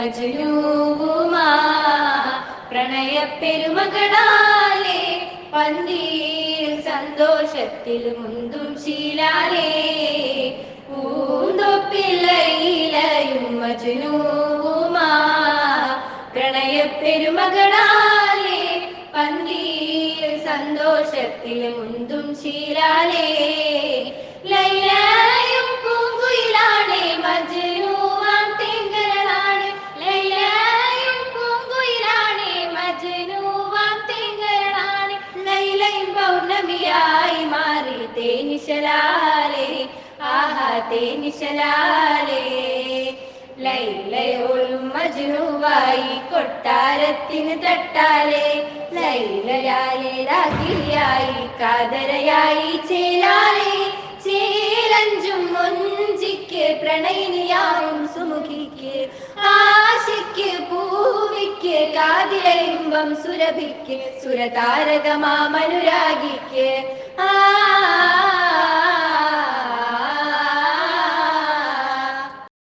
മജ്നൂവുമാ പ്രണയപ്പെരുമകളാലേ പന്തിയിൽ സന്തോഷത്തിൽ മുന്തും ശീലാലേ പൂന്തൊപ്പിലയിലയും മജ്നൂവുമാ പ്രണയപ്പെരുമകളാലേ പന്തിയിൽ സന്തോഷത്തിൽ മുന്തും ശീലാലേ ലൈലയും പൂങ്കുയിലാണേ മജ്നൂവാൻ തിങ്കളാണ് ലൈലയും പൂങ്കുയിലാണേ മജ്നൂവാൻ തിങ്കളാണ് ലൈലയും പൗർണമിയായി മാറി തേനിശലാലേ ആഹാ തേനിശലാലേ ലൈലയോളും മജ്നുവായി കൊട്ടാരത്തിന് തട്ടാലേ ലൈലയാലേ രാഗിയായി കാതരയായി ചേലാലേ ചേലഞ്ചും മൊഞ്ചിക്ക് പ്രണയിനിയാവും സുമുഖിക്ക് ആശിക്ക് പൂവിക്ക് കാതിരയിമ്പം സുരഭിക്ക് സുരതാരകമാമനുരാഗിക്ക് ആ